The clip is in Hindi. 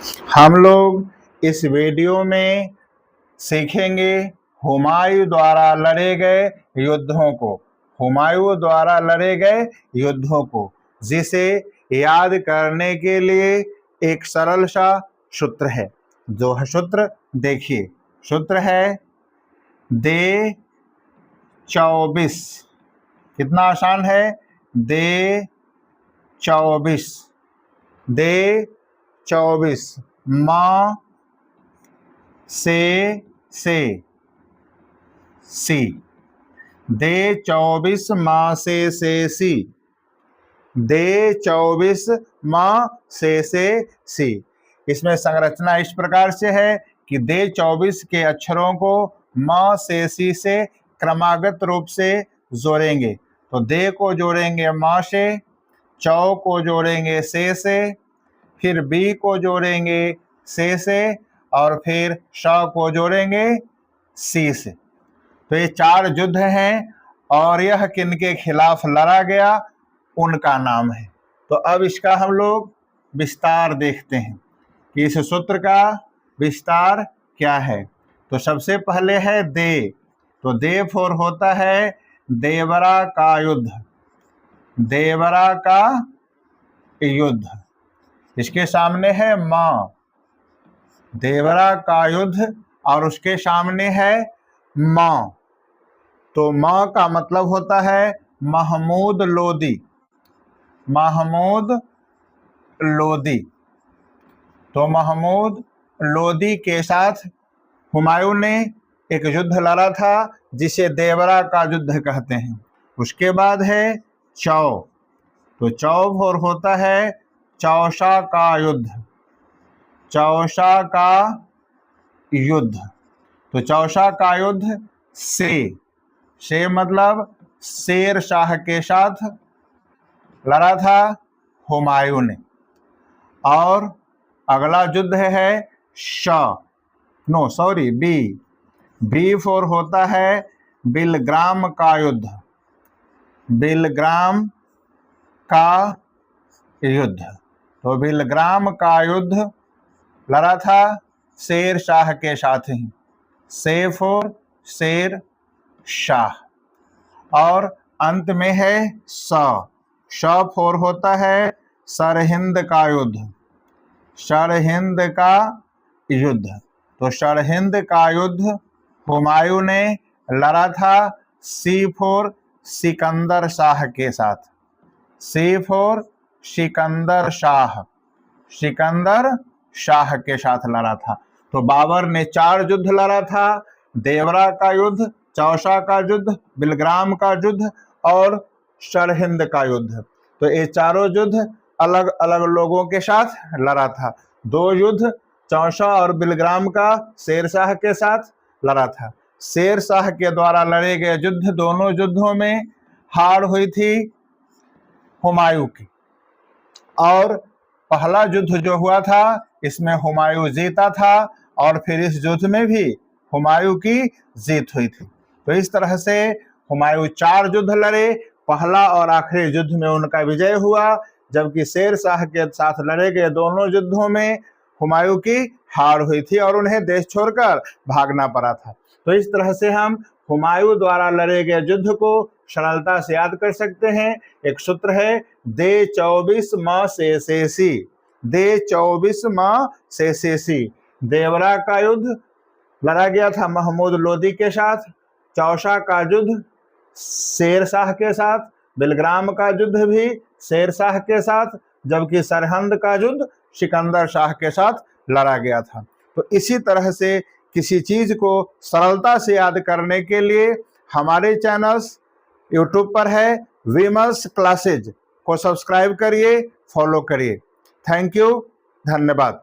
हम लोग इस वीडियो में सीखेंगे हुमायूं द्वारा लड़े गए युद्धों को, हुमायूं द्वारा लड़े गए युद्धों को, जिसे याद करने के लिए एक सरल सा सूत्र है। जो सूत्र देखिए, सूत्र है दे 24। कितना आसान है, दे 24, दे 24 माँ से सी, दे 24 माँ से सी, दे 24 माँ से सी। इसमें संरचना इस प्रकार से है कि दे 24 के अक्षरों को माँ से सी से क्रमागत रूप से जोड़ेंगे। तो दे को जोड़ेंगे माँ से, चौ को जोड़ेंगे से, फिर बी को जोड़ेंगे से, और फिर श को जोड़ेंगे सी से। तो ये 4 युद्ध हैं और यह किनके खिलाफ लड़ा गया, उनका नाम है। तो अब इसका हम लोग विस्तार देखते हैं कि इस सूत्र का विस्तार क्या है। तो सबसे पहले है दे, तो दे फोर होता है देवरा का युद्ध, देवरा का युद्ध। इसके सामने है माँ, देवरा का युद्ध, और उसके सामने है माँ। तो माँ का मतलब होता है महमूद लोदी, महमूद लोदी। तो महमूद लोदी के साथ हुमायूं ने एक युद्ध लड़ा था जिसे देवरा का युद्ध कहते हैं। उसके बाद है चौ, तो चौ और होता है चौसा का युद्ध, चौसा का युद्ध। तो चौसा का युद्ध से मतलब शेर शाह के साथ लड़ा था हुमायूं ने। और अगला युद्ध है बी फोर होता है बिलग्राम का युद्ध, बिलग्राम का युद्ध। तो बिलग्राम का युद्ध लड़ा था शेर शाह के साथ ही, से फोर शेर शाह। और अंत में है श फोर होता है सरहिंद का युद्ध, सरहिंद का युद्ध। तो सरहिंद का युद्ध हुमायूं ने लड़ा था सी फोर सिकंदर शाह के साथ, सी फोर सिकंदर शाह, सिकंदर शाह के साथ लड़ा था। तो बाबर ने 4 युद्ध लड़ा था, देवरा का युद्ध, चौसा का युद्ध, बिलग्राम का युद्ध और सरहिंद का युद्ध। तो ये चारों युद्ध अलग अलग लोगों के साथ लड़ा था। 2 युद्ध चौसा और बिलग्राम का शेर शाह के साथ लड़ा था। शेर शाह के द्वारा लड़े गए युद्ध, दोनों युद्धों में हार हुई थी हुमायूं की। और पहला युद्ध जो हुआ था इसमें हुमायूं जीता था और फिर इस युद्ध में भी हुमायूं की जीत हुई थी। तो इस तरह से हुमायूं 4 युद्ध लड़े, पहला और आखिरी युद्ध में उनका विजय हुआ, जबकि शेर शाह के साथ लड़े गए दोनों युद्धों में हुमायूं की हार हुई थी और उन्हें देश छोड़कर भागना पड़ा था। तो इस तरह से हम हुमायूं द्वारा लड़े गए युद्ध को सरलता से याद कर सकते हैं। एक सूत्र है दे 24 माँ से सी, दे 24 माँ से सी। देवरा का युद्ध लड़ा गया था महमूद लोदी के साथ, चौसा का युद्ध शेर शाह के साथ, बिलग्राम का युद्ध भी शेर शाह के साथ, जबकि सरहिंद का युद्ध सिकंदर शाह के साथ लड़ा गया था। तो इसी तरह से किसी चीज को सरलता से याद करने के लिए हमारे चैनल्स यूट्यूब पर है, विमल्स क्लासेज को सब्सक्राइब करिए, फॉलो करिए। थैंक यू, धन्यवाद।